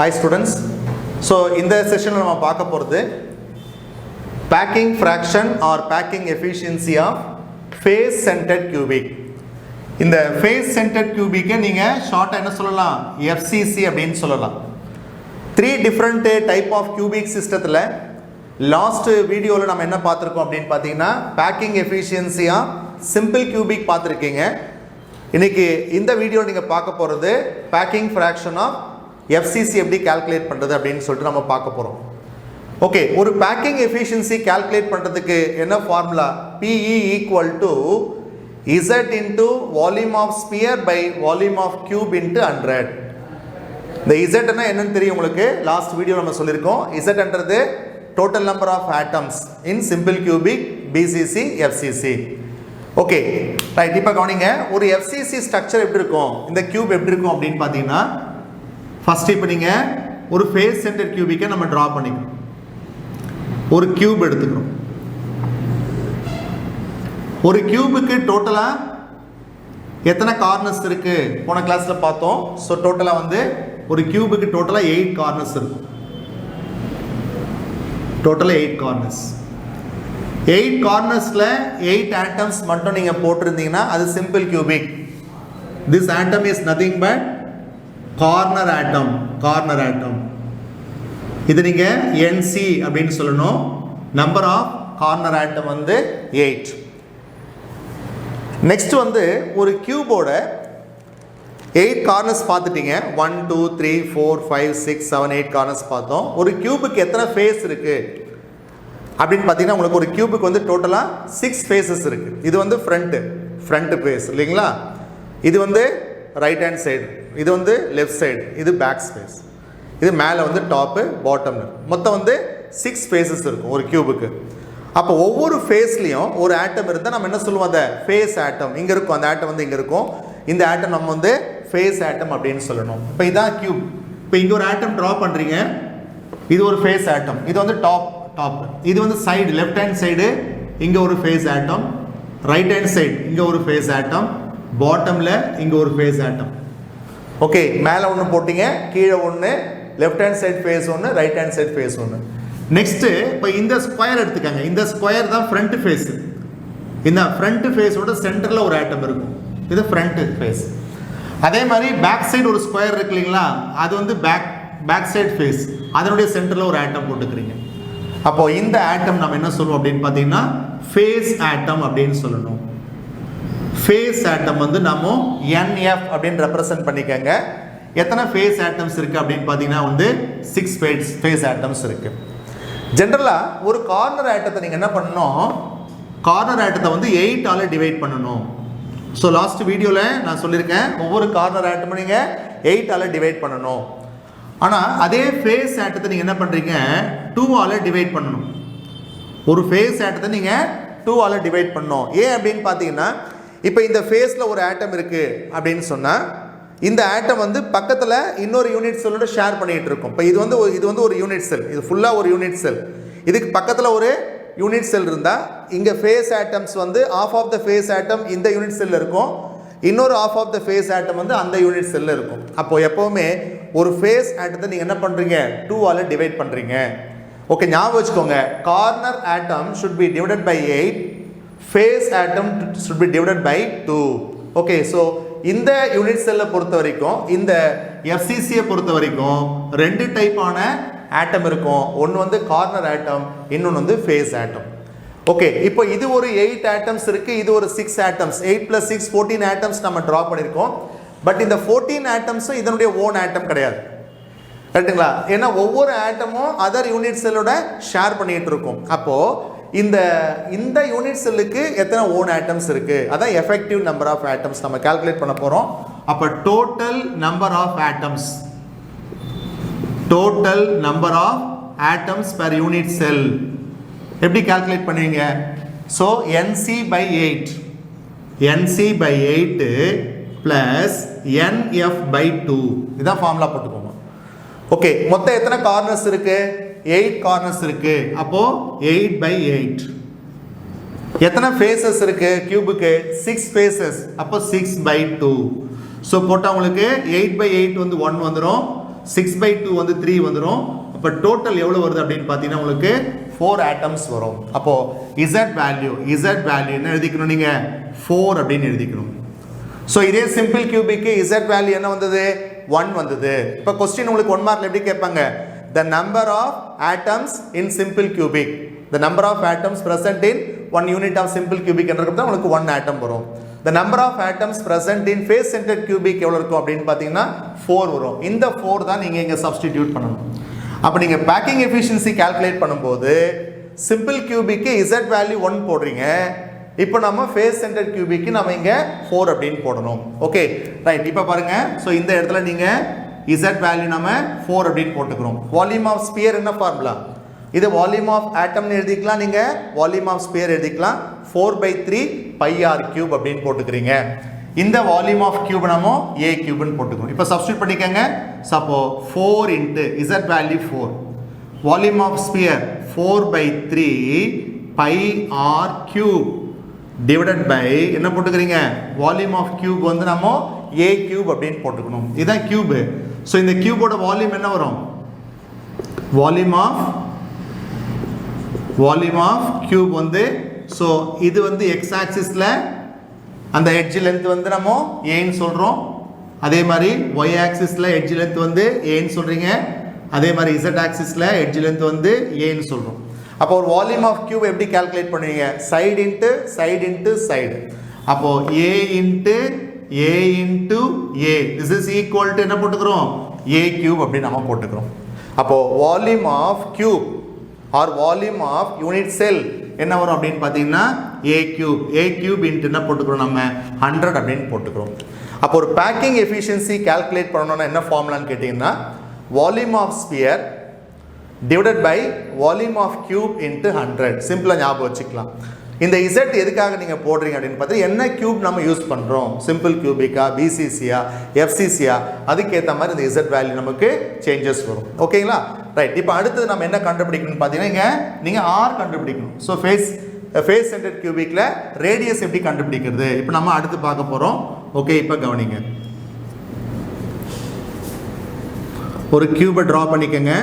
Hi students. So in this session we will talk about packing fraction or packing efficiency of face centered cubic. இந்த face centered cubic நீங்க ஷார்ட்டா என்ன சொல்லலாம்? FCC அப்படினு சொல்லலாம். 3 different type of cubic systemத்துல last வீடியோல நம்ம என்ன பார்த்திருக்கோம் அப்படினு பாத்தீங்கன்னா packing efficiency of simple cubic பார்த்திருக்கீங்க. இன்னைக்கு இந்த வீடியோ நீங்க பார்க்க போறது packing fraction of FCC எப்படி கால்குலேட் பண்றது அப்படினு சொல்லிட்டு நம்ம பார்க்க போறோம். ஓகே, ஒரு packing efficiency கால்குலேட் பண்றதுக்கு என்ன formula? PE equal to Z into volume of sphere by volume of cube into 100. இந்த Z என்னன்னு தெரியும் உங்களுக்கு? லாஸ்ட் வீடியோ நம்ம சொல்லியிருக்கோம். Z என்றது total number of atoms in simple cubic, BCC, FCC. Okay right. இப்போ கவனிங்க, ஒரு FCC ஸ்ட்ரக்சர் எப்படி இருக்கும், இந்த கியூப் எப்படி இருக்கும் அப்படின்னு பார்த்தீங்கன்னா, ஃபர்ஸ்ட் இப்போ நீங்கள் ஒரு ஃபேஸ் சென்டர் கியூபிக்கை நம்ம ட்ரா பண்ணிக்கணும். ஒரு கியூப் எடுத்துக்கிறோம். ஒரு கியூபுக்கு டோட்டலாக எத்தனை கார்னர்ஸ் இருக்கு போன கிளாஸ்ல பார்த்தோம். ஸோ டோட்டலாக வந்து ஒரு கியூபுக்கு டோட்டலாக 8 கார்னர்ஸ் இருக்கும். டோட்டலாக 8 கார்னர்ஸ். 8 கார்னர்ஸில் 8 ஆட்டம்ஸ் மட்டும் நீங்கள் போட்டிருந்தீங்கன்னா அது simple cubic. This atom is nothing but corner atom. Corner atom இது நீங்கள் NC அப்படின்னு சொல்லணும். நம்பர் ஆஃப் கார்னர் ஆட்டம் வந்து 8. நெக்ஸ்ட் வந்து ஒரு கியூபோட 8 கார்னர்ஸ் பார்த்துட்டீங்க. 1 2 3 4 5 6 7 8 கார்னர்ஸ் பார்த்தோம். ஒரு கியூபுக்கு எத்தனை ஃபேஸ் இருக்கு அப்படின்னு பார்த்தீங்கன்னா, உங்களுக்கு ஒரு கியூபுக்கு வந்து டோட்டலாக 6 ஃபேஸஸ் இருக்கு. இது வந்து ஃப்ரண்ட் ஃபேஸ் இல்லைங்களா? இது வந்து ரைட் ஹேண்ட் சைடு, இது வந்து லெஃப்ட் சைடு, இது பேக் ஸ்பேஸ், இது மேலே வந்து டாப்பு பாட்டம்னு மொத்தம் வந்து 6 ஃபேஸஸ் இருக்கும் ஒரு கியூபுக்கு. அப்போ ஒவ்வொரு ஃபேஸ்லேயும் ஒரு ஆட்டம் இருந்தால் நம்ம என்ன சொல்லுவோம், அந்த ஃபேஸ் ஆட்டம் இங்கே இருக்கும், அந்த ஆட்டம் வந்து இங்கே இருக்கும். இந்த ஆட்டம் நம்ம வந்து ஃபேஸ் ஆட்டம் அப்படின்னு சொல்லணும். இப்போ இதான் கியூப். இப்போ இங்கே ஒரு ஆட்டம் ட்ரா பண்ணுறீங்க, இது ஒரு ஃபேஸ் ஆட்டம், இது வந்து டாப். இது வந்து சைடு, லெஃப்ட் ஹேண்ட் சைடு இங்கே ஒரு ஃபேஸ் ஆட்டம், ரைட் ஹேண்ட் சைடு இங்கே ஒரு ஃபேஸ் ஆட்டம், பாட்டமில் இங்கே ஒரு ஃபேஸ் ஆட்டம். ஓகே, மேலே ஒன்று போட்டிங்க, கீழே ஒன்று, லெஃப்ட் ஹேண்ட் சைடு ஃபேஸ் ஒன்று, ரைட் ஹேண்ட் சைடு ஃபேஸ் ஒன்று. நெக்ஸ்ட்டு இப்போ இந்த ஸ்கொயர் எடுத்துக்காங்க. இந்த ஸ்கொயர் தான் ஃப்ரண்ட் ஃபேஸ். இந்த ஃப்ரண்ட் ஃபேஸோட சென்டரில் ஒரு ஆட்டம் இருக்கும், இது ஃப்ரண்ட் ஃபேஸ். அதே மாதிரி பேக் சைடு ஒரு ஸ்கொயர் இருக்கு இல்லைங்களா, அது வந்து பேக் சைடு ஃபேஸ், அதனுடைய சென்டரில் ஒரு ஆட்டம் போட்டுக்கிறீங்க. அப்போ இந்த ஆட்டம் நம்ம என்ன சொல்லுவோம் அப்படின்னு பார்த்தீங்கன்னா ஃபேஸ் ஆட்டம் அப்படின்னு சொல்லணும். ஃபேஸ் ஆட்டம் வந்து நம்ம NF அப்படின்னு ரெப்ரசன்ட் பண்ணிக்கங்க. எத்தனை ஃபேஸ் ஆட்டம்ஸ் இருக்கு அப்படின்னு பார்த்தீங்கன்னா வந்து 6 ஃபேஸ் ஆட்டம்ஸ் இருக்கு. ஜென்ரலாக ஒரு கார்னர் ஆட்டத்தை நீங்கள் என்ன பண்ணணும், கார்னர் ஆட்டத்தை வந்து 8ஆல் டிவைட் பண்ணணும். ஸோ லாஸ்ட் வீடியோவில் நான் சொல்லியிருக்கேன், ஒவ்வொரு கார்னர் ஆட்டமும் நீங்கள் 8ஆல் டிவைட் பண்ணணும். ஆனால் அதே ஃபேஸ் ஆட்டத்தை நீங்கள் என்ன பண்ணுறீங்க, 2ஆல் டிவைட் பண்ணணும். ஒரு ஃபேஸ் ஆட்டத்தை நீங்கள் 2ஆல் டிவைட் பண்ணணும். ஏன் அப்படின்னு பார்த்தீங்கன்னா, இப்போ இந்த ஃபேஸில் ஒரு ஆட்டம் இருக்குது அப்படின்னு சொன்னால், இந்த ஆட்டம் வந்து பக்கத்தில் இன்னொரு யூனிட் செல்லோட ஷேர் பண்ணிகிட்டு இருக்கும். இப்போ இது வந்து ஒரு யூனிட் செல், இது ஃபுல்லாக ஒரு யூனிட் செல். இதுக்கு பக்கத்தில் ஒரு யூனிட் செல் இருந்தால் இங்கே ஃபேஸ் ஆட்டம்ஸ் வந்து ஆஃப் ஆஃப் த ஃபேஸ் ஆட்டம் இந்த யூனிட் செல்லில் இருக்கும், இன்னொரு ஆஃப் ஆஃப் த ஃபேஸ் ஆட்டம் வந்து அந்த யூனிட் செல்லில் இருக்கும். அப்போது எப்போவுமே ஒரு ஃபேஸ் ஆட்டத்தை நீங்கள் என்ன பண்ணுறீங்க, 2ஆல் டிவைட் பண்ணுறீங்க. ஓகே, ஞாபகம் வச்சுக்கோங்க, corner atom should be divided by 8, face atom should be divided by 2. Okay, so இந்த யூனிட் செல்லை பொறுத்த வரைக்கும், இந்த FCCயை பொறுத்த வரைக்கும் 2 டைப்பான ஆட்டம் இருக்கும். ஒன்று வந்து கார்னர் ஆட்டம், இன்னொன்று வந்து ஃபேஸ் ஆட்டம். ஓகே, இப்போ இது ஒரு 8 ஆட்டம்ஸ் இருக்கு, இது ஒரு 6 ஆட்டம்ஸ். 8 + 6 14 ஆட்டம்ஸ் நம்ம ட்ரா பண்ணியிருக்கோம். பட் இந்த 14 ஆட்டம்ஸும் இதனுடைய ஓன் ஆட்டம் கிடையாது, கரெக்டுங்களா? ஏன்னா ஒவ்வொரு ஆட்டமும் அதர் யூனிட் செல்லோட ஷேர் பண்ணிட்டு இருக்கும். அப்போ இந்த யூனிட் செல்லுக்கு எத்தனை ஓன் ஆட்டம்ஸ் இருக்கு, அதான் எஃபெக்டிவ் நம்பர் ஆஃப் ஆட்டம்ஸ் நம்ம கால்குலேட் பண்ண போறோம். அப்போ total number of atoms, total number of atoms per unit cell எப்படி கால்குலேட் பண்ணுவீங்க? ஸோ NC/8 plus NF/2 இதான் ஃபார்முலா போட்டுக்கோங்க. ஓகே, மொத்தம் எத்தனை கார்னர்ஸ் இருக்கு? 8 கார்னர்ஸ் இருக்கு. அப்போ 8/8. எத்தனை ஃபேஸஸ் இருக்கு கியூபுக்கு? 6 ஃபேஸஸ். அப்போ 6/2. ஸோ போட்டால் உங்களுக்கு 8/8 வந்து 1 வந்துடும். 6/2 வந்து 3 வந்துடும். அப்போ டோட்டல் எவ்வளோ வருது அப்படின்னு பார்த்தீங்கன்னா உங்களுக்கு 4 ஆட்டம்ஸ் வரும். அப்போது Z வேல்யூ என்ன எழுதிக்கணும் நீங்கள் 4 அப்படின்னு எழுதிக்கணும். ஸோ இதே சிம்பிள் கியூபிக்கு Z வேல்யூ என்ன வந்தது 1 வந்தது. இப்போ கொஸ்டின் உங்களுக்கு 1 மார்க்ல எப்படி கேட்பாங்க, the number of atoms in simple cubic, the number of atoms present in 1 unit of simple cubic என்றது உங்களுக்கு 1 atom வரும். the number of atoms present in face centered cubic எவ்வளவு இருக்கும் அப்படின்னு பார்த்தீங்கன்னா 4 வரும். இந்த 4 தான் நீங்கள் இங்கே சப்ஸ்டிடியூட் பண்ணணும். அப்போ நீங்கள் பேக்கிங் எஃபிஷியன்சி கால்குலேட் பண்ணும்போது சிம்பிள் கியூபிக்கு Z வேல்யூ 1 போடுறீங்க. இப்போ நம்ம ஃபேஸ் சென்டர் கியூபிக்கு நம்ம இங்கே 4 அப்படின்னு போடணும். Okay right. இப்போ பாருங்க, ஸோ இந்த இடத்துல நீங்கள் Z வேல்யூ நம்ம 4 அப்படின்னு போட்டுக்கிறோம். வால்யூம் ஆஃப் ஸ்பியர் என்ன ஃபார்முலா, இது வால்யூம் ஆஃப் ஆட்டம்னு எழுதிக்கலாம், நீங்கள் வால்யூம் ஆஃப் ஸ்பியர் எழுதிக்கலாம். 4/3 πr கியூப் அப்படின்னு போட்டுக்கிறீங்க. இந்த வால்யூம் ஆஃப் கியூப் நம்ம A கியூப்னு போட்டுக்கிறோம். இப்போ சப்ஸ்டியூட் பண்ணிக்கங்க. Suppose 4 into Z value 4, volume of sphere 4/3 πr cube divided by என்ன போட்டுக்கிறீங்க, வால்யூம் ஆஃப் கியூப் வந்து நம்ம A கியூப் அப்படின்னு போட்டுக்கணும். இதுதான் கியூப். ஸோ இந்த கியூபோட வால்யூம் என்ன வரும், வால்யூம் ஆஃப் கியூப் வந்து, ஸோ இது வந்து எக்ஸ் ஆக்சிஸில் அந்த எட்ஜ் லென்த் வந்து நம்ம ஏன்னு சொல்கிறோம். அதே மாதிரி ஒய் ஆக்சிஸில் எட்ஜ் லென்த் வந்து ஏன்னு சொல்கிறீங்க. அதே மாதிரி இசட் ஆக்சிஸில் எட்ஜ் லென்த் வந்து ஏன்னு சொல்கிறோம். அப்போ ஒரு வால்யூம் ஆஃப் கியூப் எப்படி கால்குலேட் பண்ணுவீங்க, சைடு இன்ட்டு சைடு. அப்போ A into A this is equal to என்ன போட்டுக்கிறோம், A கியூப் அப்படின்னு நம்ம போட்டுக்கிறோம். அப்போ volume of cube or volume of unit cell என்ன வரும் அப்படின்னு பார்த்தீங்கன்னா A கியூப் இன்ட்டு என்ன போட்டுக்கிறோம், நம்ம 100 அப்படின்னு போட்டுக்கிறோம். அப்போ ஒரு பேக்கிங் எஃபிஷியன்சி கால்குலேட் பண்ணணும்னா என்ன ஃபார்முலான்னு கேட்டிங்கன்னா volume of sphere divided by volume of cube into 100. சிம்பிளாக ஞாபகம் வச்சுக்கலாம். இந்த Z எதுக்காக நீங்கள் போடுறீங்க அப்படின்னு பார்த்தீங்கன்னா என்ன கியூப் நம்ம யூஸ் பண்ணுறோம், சிம்பிள் கியூபிக்கா, BCCயா, FCCயா, அதுக்கேற்ற மாதிரி இந்த Z வேல்யூ நமக்கு சேஞ்சஸ் வரும். ஓகேங்களா ரைட். இப்போ அடுத்தது நம்ம என்ன கண்டுபிடிக்கணும்னு பார்த்தீங்கன்னா இங்கே நீங்கள் R கண்டுபிடிக்கணும். ஸோ ஃபேஸ் சென்டர் கியூபிக்கில் ரேடியஸ் எப்படி கண்டுபிடிக்கிறது இப்போ நம்ம அடுத்து பார்க்க போகிறோம். ஓகே இப்போ கவனிங்க, ஒரு கியூபை ட்ரா பண்ணிக்கங்க.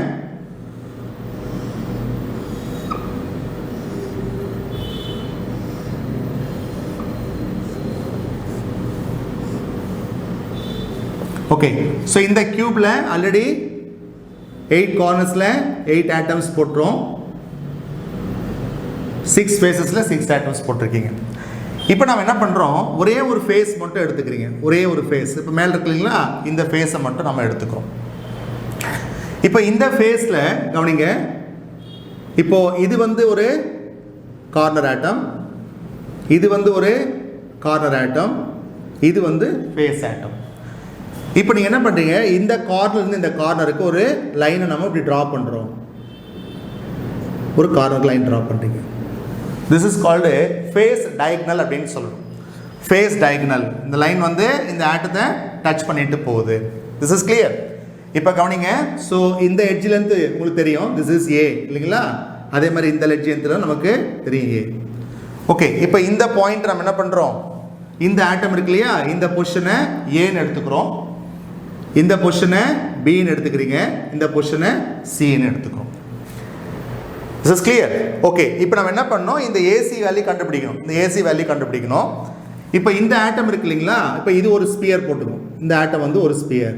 ஓகே, ஸோ இந்த கியூப்ல ஆல்ரெடி 8 கார்னர்ஸில் 8 ஆட்டம்ஸ் போட்டுரும், 6 ஃபேஸஸில் 6 ஆட்டம்ஸ் போட்டிருக்கீங்க. இப்போ நம்ம என்ன பண்ணுறோம், ஒரே ஒரு ஃபேஸ் மட்டும் எடுத்துக்கிறீங்க, ஒரே ஒரு ஃபேஸ். இப்போ மேலே இருக்கு இல்லைங்களா, இந்த ஃபேஸை மட்டும் நம்ம எடுத்துக்கிறோம். இப்போ இந்த ஃபேஸில் கவனிங்க, இப்போ இது வந்து ஒரு கார்னர் ஆட்டம், இது வந்து ஒரு கார்னர் ஆட்டம், இது வந்து ஃபேஸ் ஆட்டம். இப்போ நீங்கள் என்ன பண்ணுறீங்க, இந்த கார்னர்லேருந்து இந்த கார்னருக்கு ஒரு லைனை நம்ம இப்படி ட்ரா பண்ணுறோம், ஒரு கார்னர் லைன் ட்ரா பண்ணுறீங்க. This is called face diagonal அப்படின்னு சொல்லணும். ஃபேஸ் டயக்னல், இந்த லைன் வந்து இந்த ஆட்டத்தை டச் பண்ணிட்டு போகுது. This is clear. இப்போ கவனிங்க, ஸோ இந்த எட்ஜ் லென்த்து உங்களுக்கு தெரியும், திஸ் இஸ் A இல்லைங்களா, அதே மாதிரி இந்த எட்ஜ் லென்த்தில் நமக்கு தெரியும் A. ஓகே, இப்போ இந்த பாயிண்ட் நம்ம என்ன பண்ணுறோம், இந்த ஆட்டம் இருக்கு இல்லையா, இந்த பொசிஷனை ஏன்னு எடுத்துக்கிறோம், இந்த பொசிஷனை பின்னு எடுத்துக்கிறீங்க, இந்த பொசிஷனை சின்னு எடுத்துக்கிறோம். This is clear. ஓகே, இப்போ நம்ம என்ன பண்ணோம், இந்த AC வேல்யூ கண்டுபிடிக்கணும், இந்த AC வேல்யூ கண்டுபிடிக்கணும். இப்போ இந்த ஆட்டம் இருக்கு இல்லைங்களா, இப்போ இது ஒரு ஸ்பியர் போட்டுக்கணும், இந்த ஆட்டம் வந்து ஒரு sphere,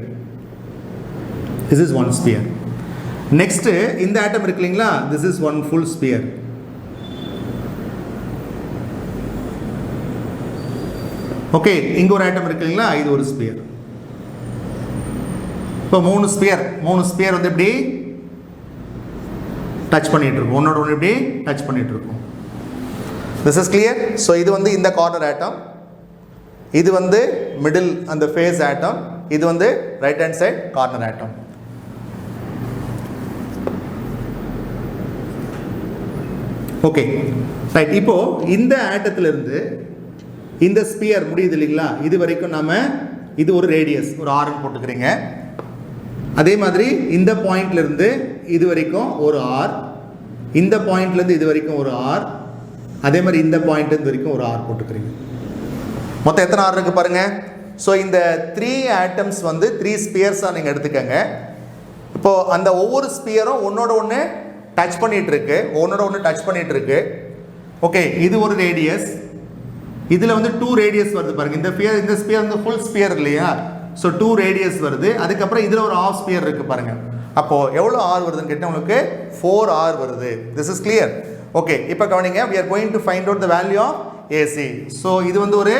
this is one sphere. Next இந்த ஆட்டம் இருக்கு இல்லைங்களா, this is one full sphere. Okay, இங்கே ஒரு ஆட்டம் இருக்கு இல்லைங்களா, இது ஒரு ஸ்பியர். இப்போ மூணு ஸ்பியர் வந்து இப்படி டச் பண்ணிட்டு இருக்கும், ஒன்னோட ஒன்று இப்படி டச் பண்ணிட்டு இருக்கும். This is clear. ஸோ இது வந்து இந்த கார்னர் ஆட்டம், இது வந்து மிடில் அந்த ஃபேஸ் ஆட்டம், இது வந்து right hand side corner atom. Okay right. இப்போ இந்த ஆட்டத்திலிருந்து இந்த ஸ்பியர் முடியுது இல்லைங்களா, இது வரைக்கும் நாம இது ஒரு ரேடியஸ், ஒரு ஆர்ன்னு போட்டுக்கிறீங்க. அதே மாதிரி இந்த பாயிண்ட்லேருந்து இது வரைக்கும் ஒரு ஆர், இந்த பாயிண்ட்லேருந்து இது வரைக்கும் ஒரு ஆர், அதே மாதிரி இந்த பாயிண்ட்லேருந்து வரைக்கும் ஒரு ஆர் போட்டுக்கிறீங்க. மொத்தம் எத்தனை ஆர் இருக்குது பாருங்கள். ஸோ இந்த 3 ஆட்டம்ஸ் வந்து 3 ஸ்பியர்ஸாக நீங்கள் எடுத்துக்கங்க. இப்போ அந்த ஒவ்வொரு ஸ்பியரும் ஒன்னோட ஒன்று டச் பண்ணிட்டு இருக்கு. ஓகே, இது ஒரு ரேடியஸ், இதில் வந்து 2 ரேடியஸ் வருது பாருங்க. இந்த ஸ்பியர் வந்து ஃபுல் ஸ்பியர் இல்லையா, ஸோ 2 ரேடியஸ் வருது. அதுக்கப்புறம் இதில் ஒரு ஆஃப் ஸ்பியர் இருக்கு பாருங்க. அப்போ எவ்வளோ ஆர் வருதுன்னு கேட்டால் உங்களுக்கு 4r வருது. This is clear. ஓகே, இப்போ கவனிங்க, we are going to find out the value of AC. So இது வந்து ஒரு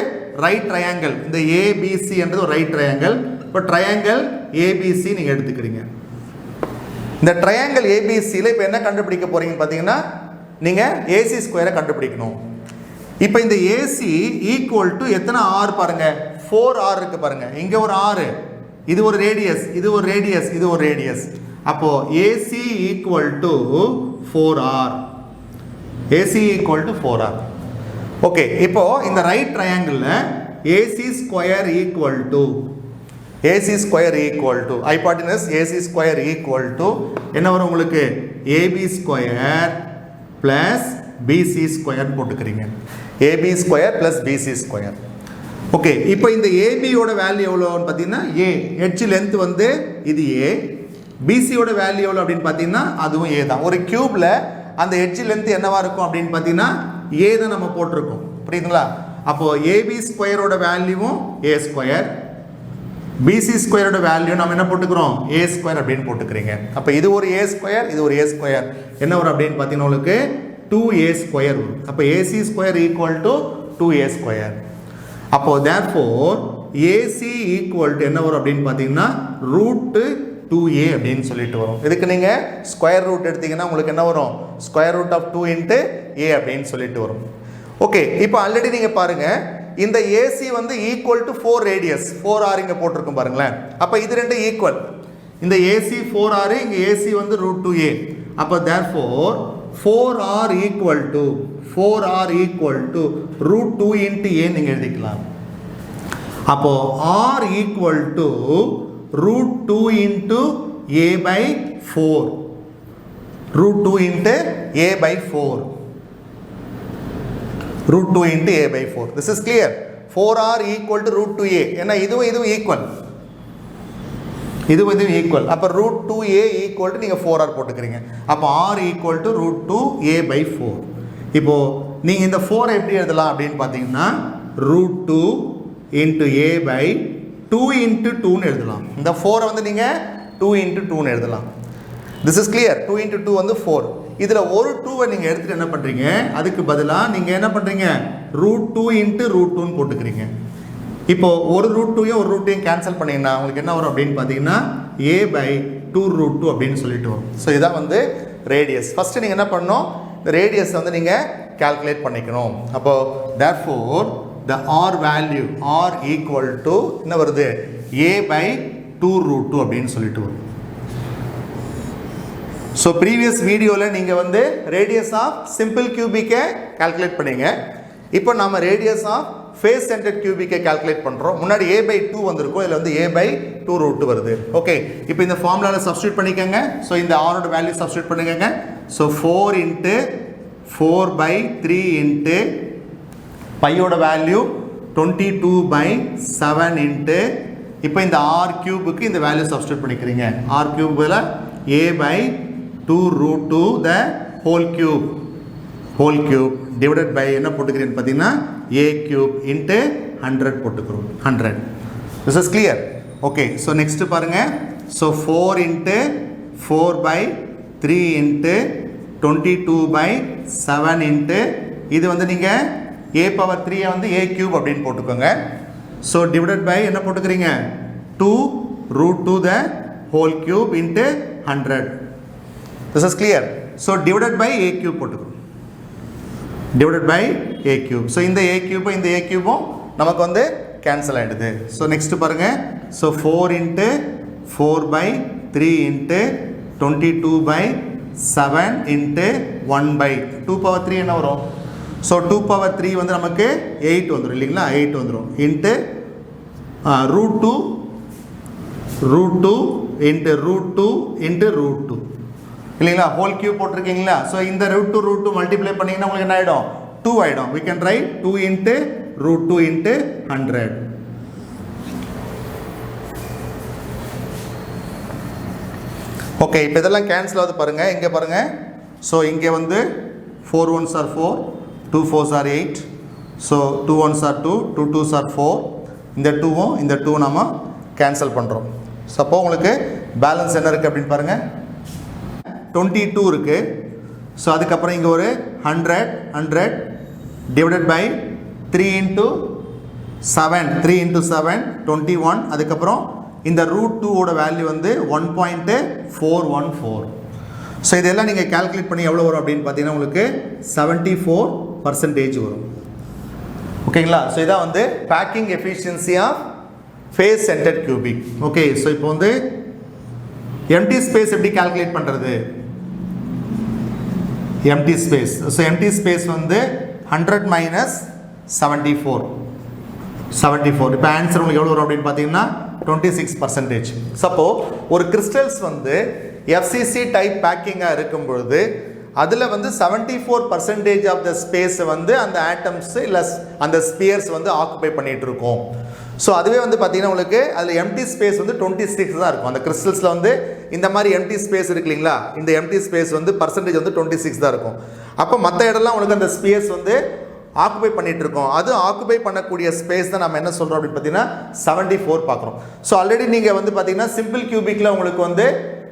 ரைட் ட்ரையாங்கிள். இந்த ABC என்றது ஒரு ரைட் ட்ரையாங்கிள். இப்போ ட்ரையாங்கிள் ABC நீங்கள் எடுத்துக்கிறீங்க. இந்த ட்ரையாங்கிள் ABCயில் இப்போ என்ன கண்டுபிடிக்க போறீங்கன்னு பார்த்தீங்கன்னா நீங்கள் AC ஸ்கொயரை கண்டுபிடிக்கணும். இப்போ இந்த AC ஈக்குவல் டு எத்தனை ஆர் பாருங்க, 4r இருக்கு பாருங்க. இங்கே ஒரு ஆர், இது ஒரு ரேடியஸ், இது ஒரு ரேடியஸ், இது ஒரு ரேடியஸ். அப்போ AC equal to 4r. AC equal to 4r. Okay, இப்போ இந்த ரைட் ட்ரையாங்கிளில் AC square equal to hypotenuse AC square equal to என்ன வரும் உங்களுக்கு, AB square plus BC square போட்டுக்கிறீங்க. AB square plus BC square. Okay, இப்போ இந்த ABயோட வேல்யூ எவ்வளோன்னு பார்த்தீங்கன்னா A, எட்ஜ் லென்த் வந்து இது A. BCயோட வேல்யூ எவ்வளோ அப்படின்னு பார்த்தீங்கன்னா அதுவும் A தான். ஒரு கியூப்ல அந்த எட்ஜ் லென்த் என்னவா இருக்கும் அப்படின்னு பார்த்தீங்கன்னா A தான் நம்ம போட்டிருக்கோம். புரியுதுங்களா? அப்போ AB ஸ்கொயரோட வேல்யூவும் A ஸ்கொயர், BC ஸ்கொயரோட வேல்யூ நம்ம என்ன போட்டுக்கிறோம், A ஸ்கொயர் அப்படின்னு போட்டுக்கிறீங்க. அப்போ இது ஒரு A ஸ்கொயர், இது ஒரு A ஸ்கொயர். என்ன வரும் அப்படின்னு பார்த்தீங்கன்னா உங்களுக்கு 2A ஸ்கொயர் வரும். அப்போ AC square equal to 2A square. அப்போ therefore AC ஈக்குவல் டு என்ன வரும் அப்படின்னு பார்த்தீங்கன்னா ரூட் 2A அப்படின்னு சொல்லிட்டு வரும். இதுக்கு நீங்கள் ஸ்கொயர் ரூட் எடுத்தீங்கன்னா உங்களுக்கு என்ன வரும், square root of 2 into A அப்படின்னு சொல்லிட்டு வரும். ஓகே, இப்போ ஆல்ரெடி நீங்கள் பாருங்கள், இந்த AC வந்து ஈக்குவல் டு 4 ரேடியஸ், 4r இங்கே போட்டிருக்கும் பாருங்களேன். அப்போ இது ரெண்டு ஈக்குவல். இந்த AC 4r, இங்கே AC வந்து ரூட் 2A. அப்போ therefore 4r equal to root 2 into A நீங்கள் எழுதிக்கலாம். அப்போ r equal to root 2 into A by 4. Root 2 into A by 4. root 2 into A by 4. This is clear. 4r equal to root 2A. ஏன்னா இதுவும் equal, இதுவும் equal. அப்போ root 2A equal to நீங்கள் 4r போட்டுக்கிறீங்க. அப்போ r equal to root 2A by 4. இப்போ நீங்கள் இந்த 4 எப்படி எழுதலாம் அப்படின்னு பார்த்தீங்கன்னா root 2 into A by 2 into 2ன்னு எழுதலாம். இந்த 4 வந்து நீங்கள் 2 into 2ன்னு எழுதலாம். This is clear. 2 into 2 வந்து 4. இதில் ஒரு 2வை நீங்கள் எடுத்துகிட்டு என்ன பண்ணுறீங்க, அதுக்கு பதிலாக நீங்கள் என்ன பண்ணுறீங்க, ரூட் 2 இன்ட்டு ரூட் 2ன்னு போட்டுக்கிறீங்க. இப்போது ஒரு ரூட் 2யும் ஒரு ரூட் 2யும் கேன்சல் பண்ணிங்கன்னா உங்களுக்கு என்ன வரும் அப்படின்னு பார்த்தீங்கன்னா A by 2 root 2 அப்படின்னு சொல்லிட்டு வரும். ஸோ இதான் வந்து ரேடியஸ். ஃபஸ்ட்டு நீங்கள் என்ன பண்ணணும், இந்த ரேடியஸ் வந்து நீங்கள் கால்குலேட் பண்ணிக்கணும். அப்போது therefore the R value R equal to என்ன வருது, A by 2 root 2 அப்படின்னு சொல்லிட்டு வரும். ஸோ ப்ரீவியஸ் வீடியோவில் நீங்கள் வந்து ரேடியஸ் ஆஃப் சிம்பிள் கியூபிக்கை கால்குலேட் பண்ணீங்க. இப்போ நம்ம ரேடியஸ் ஆஃப் ஃபேஸ் சென்டர்ட் கியூபிக்கை கால்குலேட் பண்ணுறோம். முன்னாடி A by 2 வந்திருக்கும், இதில் வந்து A by 2 root 2 வருது. ஓகே, இப்போ இந்த ஃபார்முலாவில் சப்ஸ்டியூட் பண்ணிக்கோங்க. ஸோ இந்த ஆரோட வேல்யூ சப்ஸ்டியூட் பண்ணிக்கோங்க. ஸோ 4 இன்ட்டு 4 by 3 இன்ட்டு பையோட வேல்யூ 22 by 7 இன்ட்டு இப்போ இந்த ஆர் கியூபுக்கு இந்த வேல்யூ சப்ஸ்டியூட் பண்ணிக்கிறீங்க. ஆர் கியூபில் A by 2 root 2 the whole cube divided by என்ன போட்டுக்கிறேன்னு பார்த்தீங்கன்னா A cube into 100 போட்டுக்கிறோம். 100. This is clear. Okay, so next பாருங்க. So 4 into 4 by 3 into 22 by 7 into இது வந்து நீங்கள் A power 3 வந்து A cube அப்படின்னு போட்டுக்கோங்க. So divided by என்ன போட்டுக்கிறீங்க, 2 root 2 the whole cube into 100. This is clear. So divided by A cube போட்டுக்கிறோம். divided by A cube. So இந்த A cube இந்த A cube நமக்கு வந்து cancel ஆயிடுது. So next பாருங்க. So 4 into 4 by 3 into 22 by 7 into 1 by 2 power 3 என்ன வரும்? So 2 power 3 வந்து நமக்கு 8 வந்துரும் இல்லைங்களா? 8 வந்துரும் into root 2 into root 2 into root 2 இல்லைங்களா? ஹோல் கியூப் போட்டிருக்கீங்களா? ஸோ இந்த ரூட் 2 மல்டிப்ளை பண்ணிங்கன்னா உங்களுக்கு என்ன ஆகிடும், 2 ஆகிடும். we can write 2 into root 2 into 100. Okay, இப்போ இதெல்லாம் கேன்சல் ஆகுது பாருங்கள். இங்கே பாருங்கள். ஸோ இங்கே வந்து 4 1s are 4, 2 4s are 8. So 2 1s are 2, 2 2s are 4. இந்த 2வும் இந்த 2 நம்ம கேன்சல் பண்ணுறோம். ஸோ அப்போ உங்களுக்கு பேலன்ஸ் என்ன இருக்குது அப்படின்னு பாருங்கள். 22 இருக்குது. ஸோ அதுக்கப்புறம் இங்கே ஒரு 100 டிவைடட் பை 3 into 7, 3 into 7 21. அதுக்கப்புறம் இந்த √2 ஓட வேல்யூ வந்து 1.414. ஸோ இதெல்லாம் நீங்கள் கால்குலேட் பண்ணி எவ்வளோ வரும் அப்படின்னு பார்த்தீங்கன்னா உங்களுக்கு 74% வரும். ஓகேங்களா? ஸோ இதான் வந்து packing efficiency of face centred cubic. Okay, so இப்போ வந்து எம்டி ஸ்பேஸ் எப்படி கால்குலேட் பண்ணுறது? Empty space. So empty space வந்து 100 minus 74. இப்போ ஆன்சர் உங்களுக்கு எவ்வளோ வரும் அப்படின்னு பார்த்தீங்கன்னா 26%. சப்போ ஒரு கிறிஸ்டல்ஸ் வந்து எஃப்சிசி டைப் பேக்கிங்காக இருக்கும் பொழுது அதில் வந்து 74% ஆஃப் த ஸ்பேஸை வந்து அந்த ஆட்டம்ஸ் இல்லை அந்த ஸ்பியர்ஸ் வந்து ஆக்குபை பண்ணிகிட்டு இருக்கோம். ஸோ அதுவே வந்து பார்த்தீங்கன்னா உங்களுக்கு அதில் எம்டி ஸ்பேஸ் வந்து 26 தான் இருக்கும். அந்த கிறிஸ்டல்ஸில் வந்து இந்த மாதிரி எம்டி ஸ்பேஸ் இருக்கு இல்லைங்களா, இந்த எம்டி ஸ்பேஸ் வந்து பர்சன்டேஜ் வந்து 26 தான் இருக்கும். அப்போ மற்ற இடம்லாம் உங்களுக்கு அந்த ஸ்பேஸ் வந்து ஆக்குபை பண்ணிட்டு இருக்கோம். அது ஆக்குபை பண்ணக்கூடிய ஸ்பேஸ் தான் நம்ம என்ன சொல்கிறோம் அப்படின்னு பார்த்தீங்கன்னா 74 பார்க்குறோம். ஸோ ஆல்ரெடி நீங்கள் வந்து பார்த்தீங்கன்னா சிம்பிள் கியூபிக்கில் உங்களுக்கு வந்து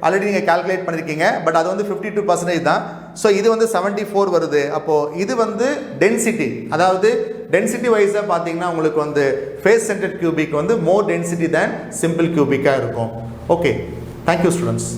ஆல்ரெடி நீங்கள் கால்குலேட் பண்ணியிருக்கீங்க. பட் அது வந்து 52% தான். ஸோ இது வந்து 74 வருது. அப்போது இது வந்து டென்சிட்டி, அதாவது டென்சிட்டி வைஸாக பார்த்தீங்கன்னா உங்களுக்கு வந்து ஃபேஸ் சென்டர்ட் கியூபிக் வந்து மோர் டென்சிட்டி தேன் சிம்பிள் கியூபிக்காக இருக்கும். Okay, thank you students.